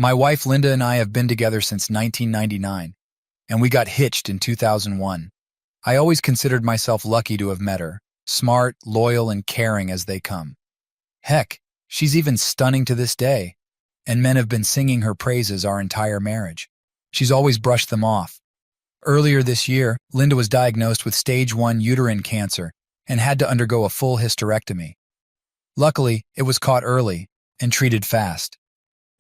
My wife Linda and I have been together since 1999, and we got hitched in 2001. I always considered myself lucky to have met her, smart, loyal, and caring as they come. Heck, she's even stunning to this day, and men have been singing her praises our entire marriage. She's always brushed them off. Earlier this year, Linda was diagnosed with stage 1 uterine cancer and had to undergo a full hysterectomy. Luckily, it was caught early and treated fast.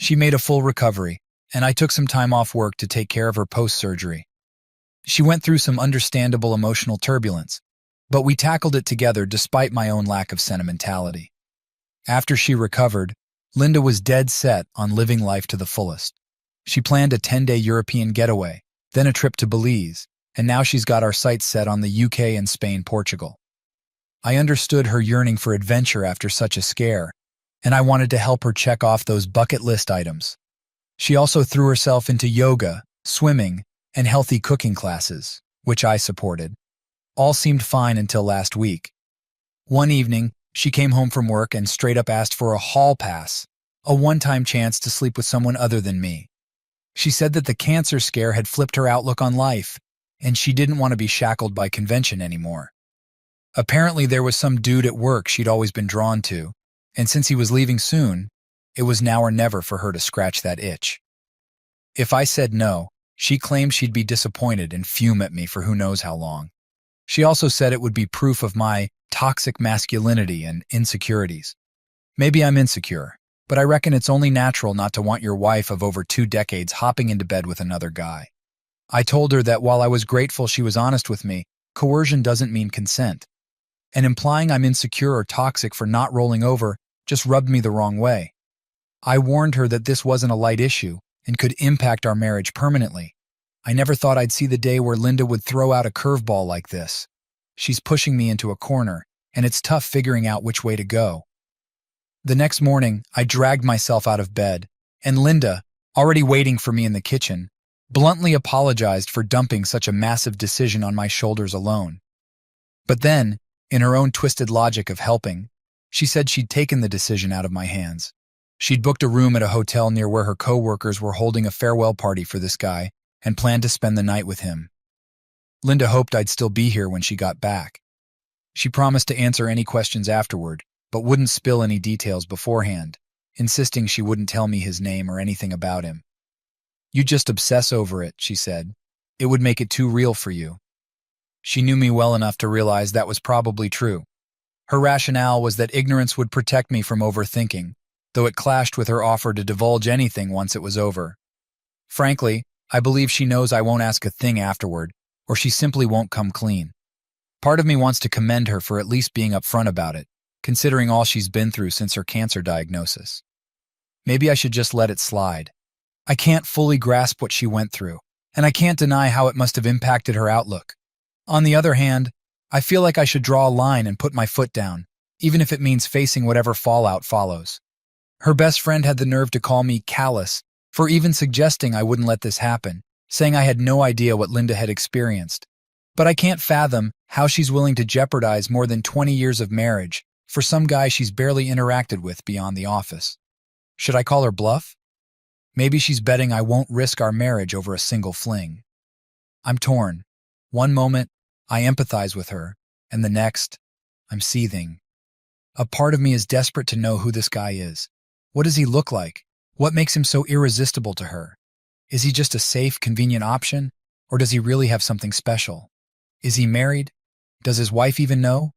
She made a full recovery, and I took some time off work to take care of her post-surgery. She went through some understandable emotional turbulence, but we tackled it together despite my own lack of sentimentality. After she recovered, Linda was dead set on living life to the fullest. She planned a 10-day European getaway, then a trip to Belize, and now she's got our sights set on the UK and Spain, Portugal. I understood her yearning for adventure after such a scare, and I wanted to help her check off those bucket list items. She also threw herself into yoga, swimming, and healthy cooking classes, which I supported. All seemed fine until last week. One evening, she came home from work and straight up asked for a hall pass, a one-time chance to sleep with someone other than me. She said that the cancer scare had flipped her outlook on life, and she didn't want to be shackled by convention anymore. Apparently there was some dude at work she'd always been drawn to, and since he was leaving soon, it was now or never for her to scratch that itch. If I said no, she claimed she'd be disappointed and fume at me for who knows how long. She also said it would be proof of my toxic masculinity and insecurities. Maybe I'm insecure, but I reckon it's only natural not to want your wife of over 2 decades hopping into bed with another guy. I told her that while I was grateful she was honest with me, coercion doesn't mean consent. And implying I'm insecure or toxic for not rolling over just rubbed me the wrong way. I warned her that this wasn't a light issue and could impact our marriage permanently. I never thought I'd see the day where Linda would throw out a curveball like this. She's pushing me into a corner, and it's tough figuring out which way to go. The next morning, I dragged myself out of bed, and Linda, already waiting for me in the kitchen, bluntly apologized for dumping such a massive decision on my shoulders alone. But then, in her own twisted logic of helping, she said she'd taken the decision out of my hands. She'd booked a room at a hotel near where her coworkers were holding a farewell party for this guy and planned to spend the night with him. Linda hoped I'd still be here when she got back. She promised to answer any questions afterward, but wouldn't spill any details beforehand, insisting she wouldn't tell me his name or anything about him. "You just obsess over it," she said. "It would make it too real for you." She knew me well enough to realize that was probably true. Her rationale was that ignorance would protect me from overthinking, though it clashed with her offer to divulge anything once it was over. Frankly, I believe she knows I won't ask a thing afterward, or she simply won't come clean. Part of me wants to commend her for at least being upfront about it, considering all she's been through since her cancer diagnosis. Maybe I should just let it slide. I can't fully grasp what she went through, and I can't deny how it must have impacted her outlook. On the other hand, I feel like I should draw a line and put my foot down, even if it means facing whatever fallout follows. Her best friend had the nerve to call me callous for even suggesting I wouldn't let this happen, saying I had no idea what Linda had experienced. But I can't fathom how she's willing to jeopardize more than 20 years of marriage for some guy she's barely interacted with beyond the office. Should I call her bluff? Maybe she's betting I won't risk our marriage over a single fling. I'm torn. One moment, I empathize with her, and the next, I'm seething. A part of me is desperate to know who this guy is. What does he look like? What makes him so irresistible to her? Is he just a safe, convenient option, or does he really have something special? Is he married? Does his wife even know?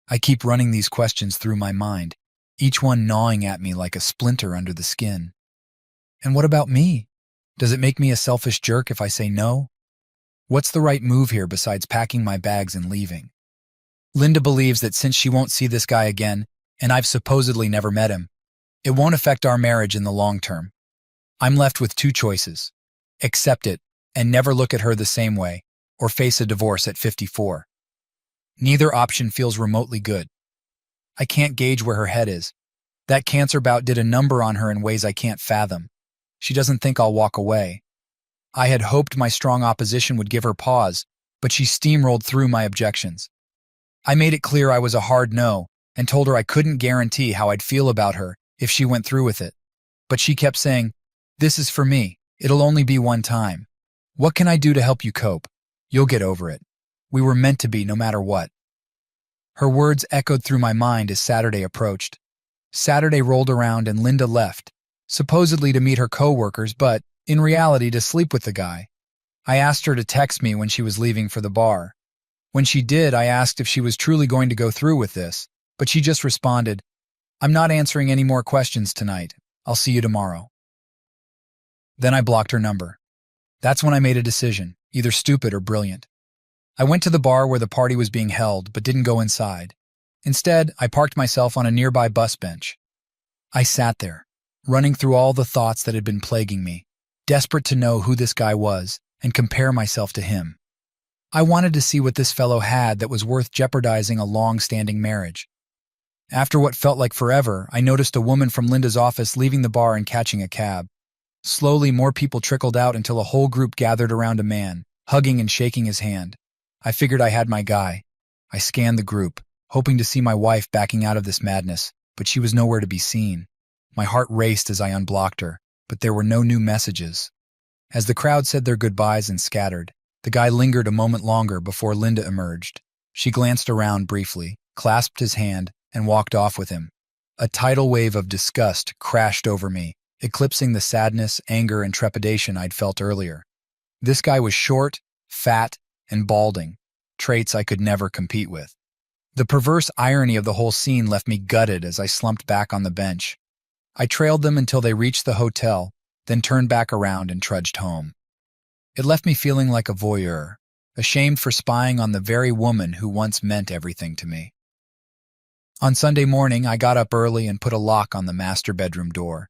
I keep running these questions through my mind, each one gnawing at me like a splinter under the skin. And what about me? Does it make me a selfish jerk if I say no? What's the right move here besides packing my bags and leaving? Linda believes that since she won't see this guy again, and I've supposedly never met him, it won't affect our marriage in the long term. I'm left with 2 choices: accept it and never look at her the same way, or face a divorce at 54. Neither option feels remotely good. I can't gauge where her head is. That cancer bout did a number on her in ways I can't fathom. She doesn't think I'll walk away. I had hoped my strong opposition would give her pause, but she steamrolled through my objections. I made it clear I was a hard no and told her I couldn't guarantee how I'd feel about her if she went through with it. But she kept saying, This is for me. It'll only be one time. What can I do to help you cope? You'll get over it. We were meant to be no matter what. Her words echoed through my mind as Saturday approached. Saturday rolled around and Linda left, supposedly to meet her coworkers, but, in reality, to sleep with the guy. I asked her to text me when she was leaving for the bar. When she did, I asked if she was truly going to go through with this, but she just responded, "I'm not answering any more questions tonight. I'll see you tomorrow." Then I blocked her number. That's when I made a decision, either stupid or brilliant. I went to the bar where the party was being held, but didn't go inside. Instead, I parked myself on a nearby bus bench. I sat there, running through all the thoughts that had been plaguing me, desperate to know who this guy was and compare myself to him. I wanted to see what this fellow had that was worth jeopardizing a long-standing marriage. After what felt like forever, I noticed a woman from Linda's office leaving the bar and catching a cab. Slowly, more people trickled out until a whole group gathered around a man, hugging and shaking his hand. I figured I had my guy. I scanned the group, hoping to see my wife backing out of this madness, but she was nowhere to be seen. My heart raced as I unblocked her, but there were no new messages. As the crowd said their goodbyes and scattered, the guy lingered a moment longer before Linda emerged. She glanced around briefly, clasped his hand, and walked off with him. A tidal wave of disgust crashed over me, eclipsing the sadness, anger, and trepidation I'd felt earlier. This guy was short, fat, and balding, traits I could never compete with. The perverse irony of the whole scene left me gutted as I slumped back on the bench. I trailed them until they reached the hotel, then turned back around and trudged home. It left me feeling like a voyeur, ashamed for spying on the very woman who once meant everything to me. On Sunday morning, I got up early and put a lock on the master bedroom door.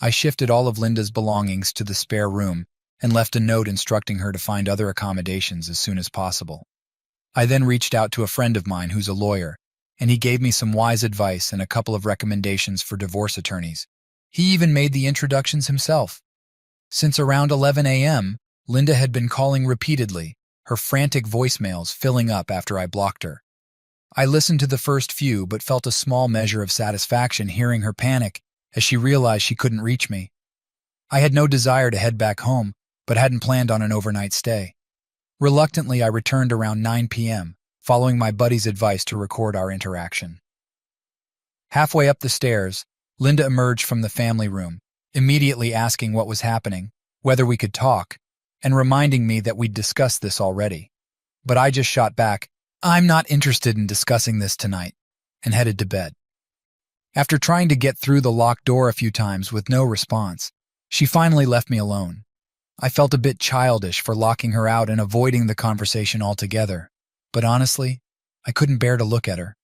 I shifted all of Linda's belongings to the spare room and left a note instructing her to find other accommodations as soon as possible. I then reached out to a friend of mine who's a lawyer, and he gave me some wise advice and a couple of recommendations for divorce attorneys. He even made the introductions himself. Since around 11 a.m., Linda had been calling repeatedly, her frantic voicemails filling up after I blocked her. I listened to the first few but felt a small measure of satisfaction hearing her panic as she realized she couldn't reach me. I had no desire to head back home, but hadn't planned on an overnight stay. Reluctantly, I returned around 9 p.m., following my buddy's advice to record our interaction. Halfway up the stairs, Linda emerged from the family room, immediately asking what was happening, whether we could talk, and reminding me that we'd discussed this already. But I just shot back, "I'm not interested in discussing this tonight," and headed to bed. After trying to get through the locked door a few times with no response, she finally left me alone. I felt a bit childish for locking her out and avoiding the conversation altogether, but honestly, I couldn't bear to look at her.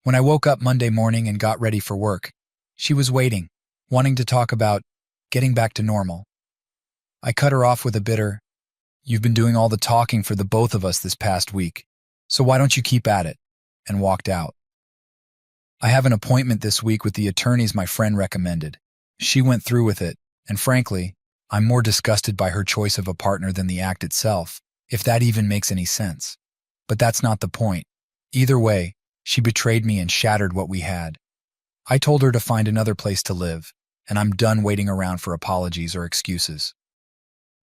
When I woke up Monday morning and got ready for work, she was waiting, wanting to talk about getting back to normal. I cut her off with a bitter, "You've been doing all the talking for the both of us this past week, so why don't you keep at it?" and walked out. I have an appointment this week with the attorneys my friend recommended. She went through with it, and frankly, I'm more disgusted by her choice of a partner than the act itself, if that even makes any sense. But that's not the point. Either way, she betrayed me and shattered what we had. I told her to find another place to live, and I'm done waiting around for apologies or excuses.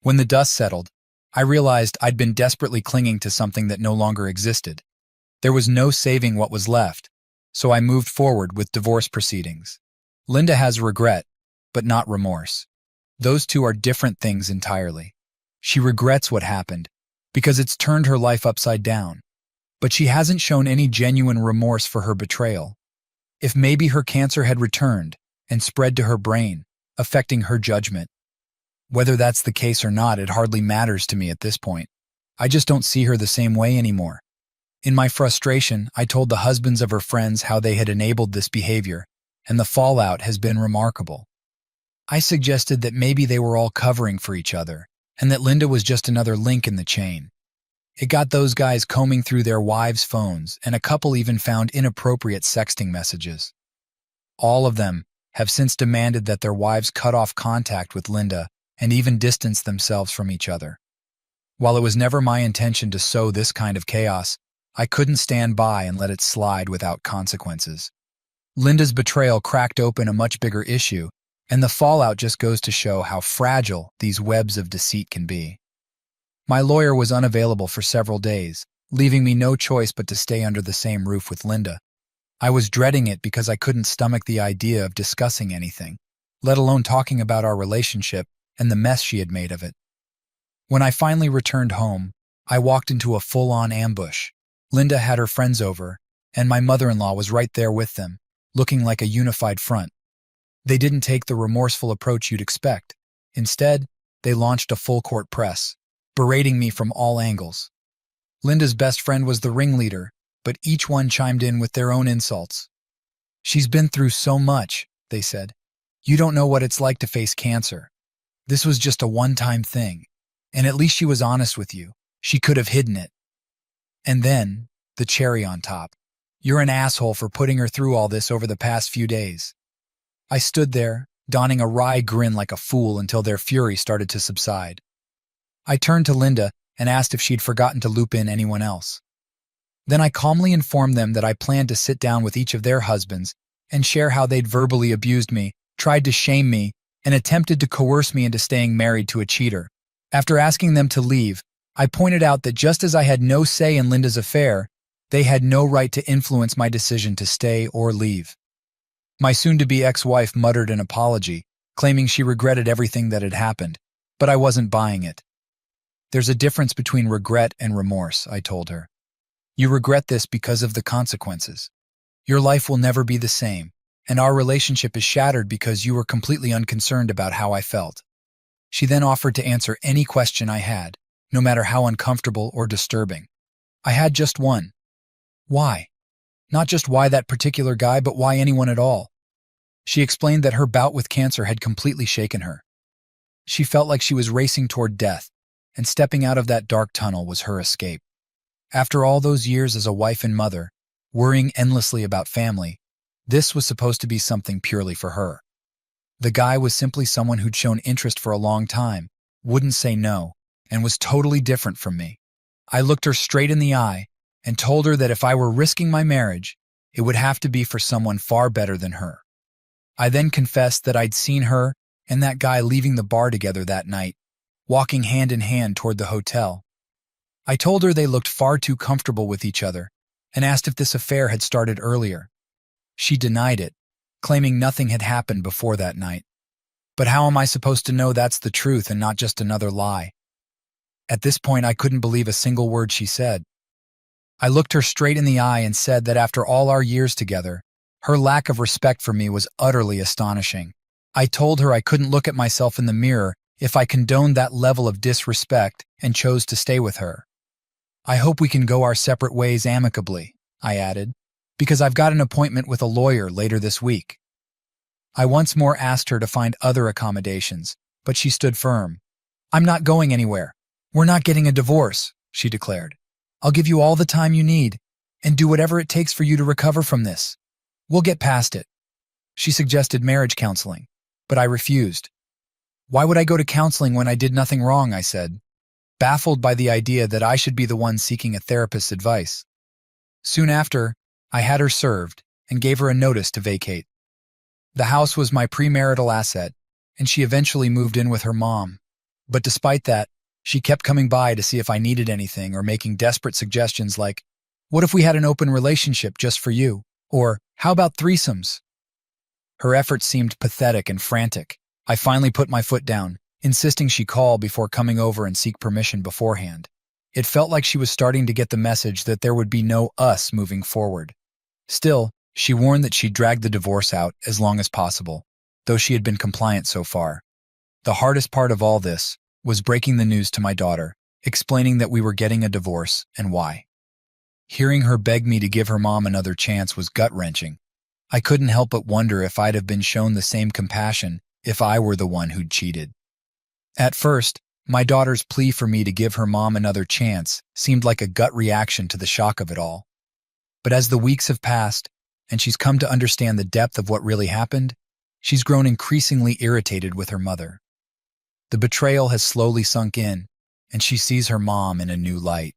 When the dust settled, I realized I'd been desperately clinging to something that no longer existed. There was no saving what was left, so I moved forward with divorce proceedings. Linda has regret, but not remorse. Those two are different things entirely. She regrets what happened because it's turned her life upside down, but she hasn't shown any genuine remorse for her betrayal. If maybe her cancer had returned and spread to her brain, affecting her judgment. Whether that's the case or not, it hardly matters to me at this point. I just don't see her the same way anymore. In my frustration, I told the husbands of her friends how they had enabled this behavior, and the fallout has been remarkable. I suggested that maybe they were all covering for each other, and that Linda was just another link in the chain. It got those guys combing through their wives' phones, and a couple even found inappropriate sexting messages. All of them have since demanded that their wives cut off contact with Linda and even distance themselves from each other. While it was never my intention to sow this kind of chaos, I couldn't stand by and let it slide without consequences. Linda's betrayal cracked open a much bigger issue, And the fallout just goes to show how fragile these webs of deceit can be. My lawyer was unavailable for several days, leaving me no choice but to stay under the same roof with Linda. I was dreading it because I couldn't stomach the idea of discussing anything, let alone talking about our relationship and the mess she had made of it. When I finally returned home, I walked into a full-on ambush. Linda had her friends over, and my mother-in-law was right there with them, looking like a unified front. They didn't take the remorseful approach you'd expect. Instead, they launched a full-court press, berating me from all angles. Linda's best friend was the ringleader, but each one chimed in with their own insults. "She's been through so much," they said. "You don't know what it's like to face cancer. This was just a one-time thing. And at least she was honest with you. She could have hidden it." And then, the cherry on top. "You're an asshole for putting her through all this over the past few days." I stood there, donning a wry grin like a fool until their fury started to subside. I turned to Linda and asked if she'd forgotten to loop in anyone else. Then I calmly informed them that I planned to sit down with each of their husbands and share how they'd verbally abused me, tried to shame me, and attempted to coerce me into staying married to a cheater. After asking them to leave, I pointed out that just as I had no say in Linda's affair, they had no right to influence my decision to stay or leave. My soon-to-be ex-wife muttered an apology, claiming she regretted everything that had happened, but I wasn't buying it. "There's a difference between regret and remorse," I told her. "You regret this because of the consequences. Your life will never be the same, and our relationship is shattered because you were completely unconcerned about how I felt." She then offered to answer any question I had, no matter how uncomfortable or disturbing. I had just one. Why? Not just why that particular guy, but why anyone at all. She explained that her bout with cancer had completely shaken her. She felt like she was racing toward death, and stepping out of that dark tunnel was her escape. After all those years as a wife and mother, worrying endlessly about family, this was supposed to be something purely for her. The guy was simply someone who'd shown interest for a long time, wouldn't say no, and was totally different from me. I looked her straight in the eye and told her that if I were risking my marriage, it would have to be for someone far better than her. I then confessed that I'd seen her and that guy leaving the bar together that night, walking hand in hand toward the hotel. I told her they looked far too comfortable with each other and asked if this affair had started earlier. She denied it, claiming nothing had happened before that night. But how am I supposed to know that's the truth and not just another lie? At this point, I couldn't believe a single word she said. I looked her straight in the eye and said that after all our years together, her lack of respect for me was utterly astonishing. I told her I couldn't look at myself in the mirror if I condoned that level of disrespect and chose to stay with her. "I hope we can go our separate ways amicably," I added, "because I've got an appointment with a lawyer later this week." I once more asked her to find other accommodations, but she stood firm. "I'm not going anywhere. We're not getting a divorce," she declared. "I'll give you all the time you need and do whatever it takes for you to recover from this. We'll get past it." She suggested marriage counseling, but I refused. "Why would I go to counseling when I did nothing wrong?" I said, baffled by the idea that I should be the one seeking a therapist's advice. Soon after, I had her served and gave her a notice to vacate. The house was my premarital asset, and she eventually moved in with her mom. But despite that, she kept coming by to see if I needed anything or making desperate suggestions like, "What if we had an open relationship just for you?" Or, "How about threesomes?" Her efforts seemed pathetic and frantic. I finally put my foot down, insisting she call before coming over and seek permission beforehand. It felt like she was starting to get the message that there would be no us moving forward. Still, she warned that she'd drag the divorce out as long as possible, though she had been compliant so far. The hardest part of all this was breaking the news to my daughter, explaining that we were getting a divorce and why. Hearing her beg me to give her mom another chance was gut-wrenching. I couldn't help but wonder if I'd have been shown the same compassion if I were the one who'd cheated. At first, my daughter's plea for me to give her mom another chance seemed like a gut reaction to the shock of it all. But as the weeks have passed, and she's come to understand the depth of what really happened, she's grown increasingly irritated with her mother. The betrayal has slowly sunk in, and she sees her mom in a new light.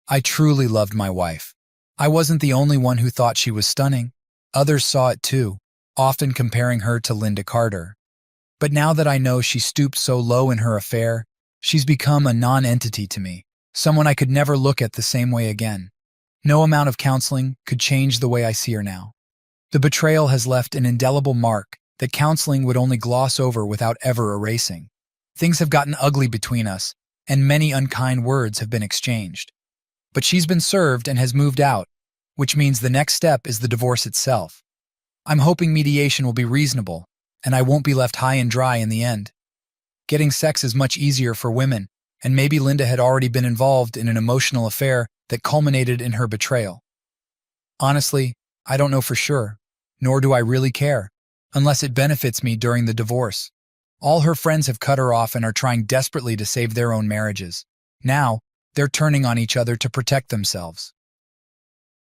I truly loved my wife. I wasn't the only one who thought she was stunning. Others saw it too, often comparing her to Linda Carter. But now that I know she stooped so low in her affair, she's become a non-entity to me, someone I could never look at the same way again. No amount of counseling could change the way I see her now. The betrayal has left an indelible mark that counseling would only gloss over without ever erasing. Things have gotten ugly between us, and many unkind words have been exchanged. But she's been served and has moved out, which means the next step is the divorce itself. I'm hoping mediation will be reasonable, and I won't be left high and dry in the end. Getting sex is much easier for women, and maybe Linda had already been involved in an emotional affair that culminated in her betrayal. Honestly, I don't know for sure, nor do I really care, unless it benefits me during the divorce. All her friends have cut her off and are trying desperately to save their own marriages. Now, they're turning on each other to protect themselves.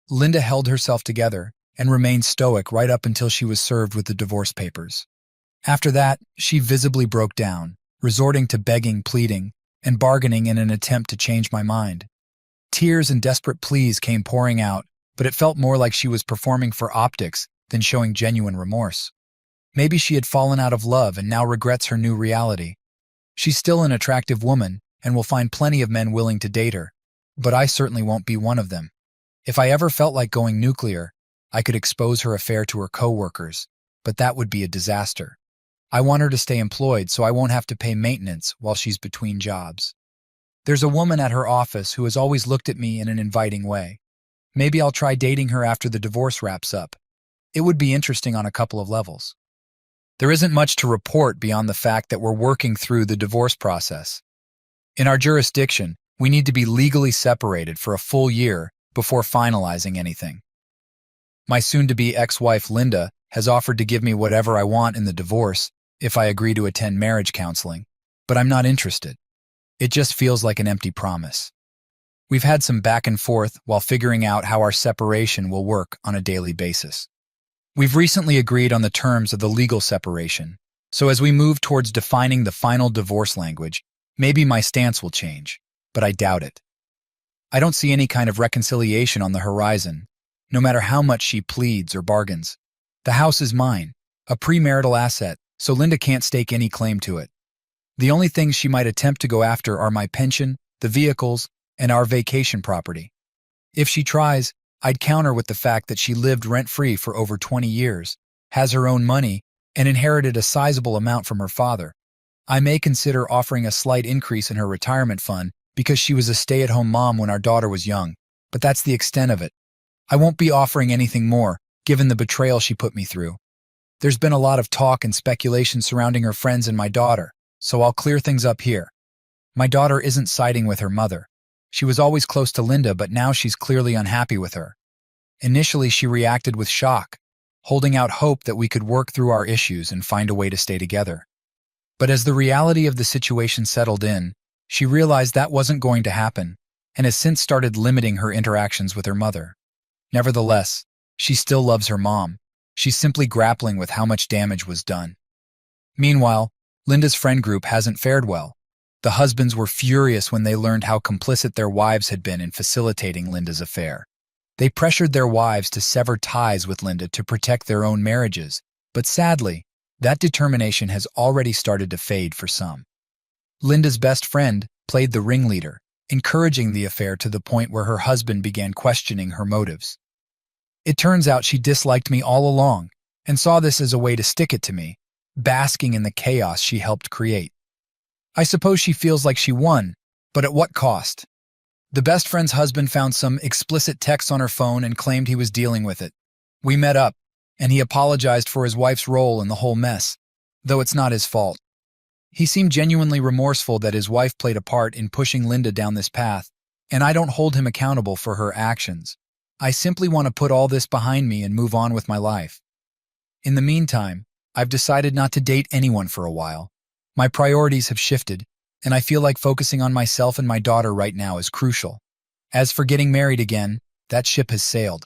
Linda held herself together and remained stoic right up until she was served with the divorce papers. After that, she visibly broke down, resorting to begging, pleading, and bargaining in an attempt to change my mind. Tears and desperate pleas came pouring out, but it felt more like she was performing for optics than showing genuine remorse. Maybe she had fallen out of love and now regrets her new reality. She's still an attractive woman and will find plenty of men willing to date her, but I certainly won't be one of them. If I ever felt like going nuclear, I could expose her affair to her coworkers, but that would be a disaster. I want her to stay employed so I won't have to pay maintenance while she's between jobs. There's a woman at her office who has always looked at me in an inviting way. Maybe I'll try dating her after the divorce wraps up. It would be interesting on a couple of levels. There isn't much to report beyond the fact that we're working through the divorce process. In our jurisdiction, we need to be legally separated for a full year before finalizing anything. My soon-to-be ex-wife Linda has offered to give me whatever I want in the divorce if I agree to attend marriage counseling, but I'm not interested. It just feels like an empty promise. We've had some back and forth while figuring out how our separation will work on a daily basis. We've recently agreed on the terms of the legal separation, so as we move towards defining the final divorce language, maybe my stance will change, but I doubt it. I don't see any kind of reconciliation on the horizon, no matter how much she pleads or bargains. The house is mine, a premarital asset, so Linda can't stake any claim to it. The only things she might attempt to go after are my pension, the vehicles, and our vacation property. If she tries, I'd counter with the fact that she lived rent-free for over 20 years, has her own money, and inherited a sizable amount from her father. I may consider offering a slight increase in her retirement fund because she was a stay-at-home mom when our daughter was young, but that's the extent of it. I won't be offering anything more, given the betrayal she put me through. There's been a lot of talk and speculation surrounding her friends and my daughter, so I'll clear things up here. My daughter isn't siding with her mother. She was always close to Linda, but now she's clearly unhappy with her. Initially, she reacted with shock, holding out hope that we could work through our issues and find a way to stay together. But as the reality of the situation settled in, she realized that wasn't going to happen, and has since started limiting her interactions with her mother. Nevertheless, she still loves her mom. She's simply grappling with how much damage was done. Meanwhile, Linda's friend group hasn't fared well. The husbands were furious when they learned how complicit their wives had been in facilitating Linda's affair. They pressured their wives to sever ties with Linda to protect their own marriages, but sadly, that determination has already started to fade for some. Linda's best friend played the ringleader, encouraging the affair to the point where her husband began questioning her motives. It turns out she disliked me all along and saw this as a way to stick it to me, basking in the chaos she helped create. I suppose she feels like she won, but at what cost? The best friend's husband found some explicit texts on her phone and claimed he was dealing with it. We met up, and he apologized for his wife's role in the whole mess, though it's not his fault. He seemed genuinely remorseful that his wife played a part in pushing Linda down this path, and I don't hold him accountable for her actions. I simply want to put all this behind me and move on with my life. In the meantime, I've decided not to date anyone for a while. My priorities have shifted, and I feel like focusing on myself and my daughter right now is crucial. As for getting married again, that ship has sailed.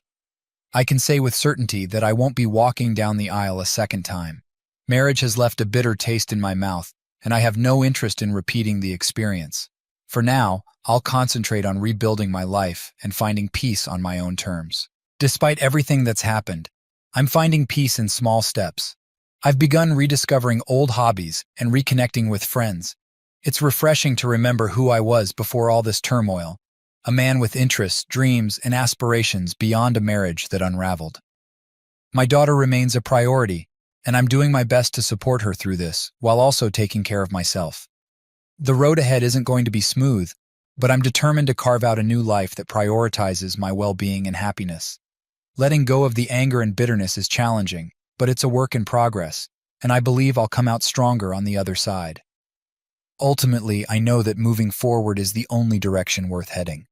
I can say with certainty that I won't be walking down the aisle a second time. Marriage has left a bitter taste in my mouth, and I have no interest in repeating the experience. For now, I'll concentrate on rebuilding my life and finding peace on my own terms. Despite everything that's happened, I'm finding peace in small steps. I've begun rediscovering old hobbies and reconnecting with friends. It's refreshing to remember who I was before all this turmoil, a man with interests, dreams, and aspirations beyond a marriage that unraveled. My daughter remains a priority, and I'm doing my best to support her through this, while also taking care of myself. The road ahead isn't going to be smooth, but I'm determined to carve out a new life that prioritizes my well-being and happiness. Letting go of the anger and bitterness is challenging, but it's a work in progress, and I believe I'll come out stronger on the other side. Ultimately, I know that moving forward is the only direction worth heading.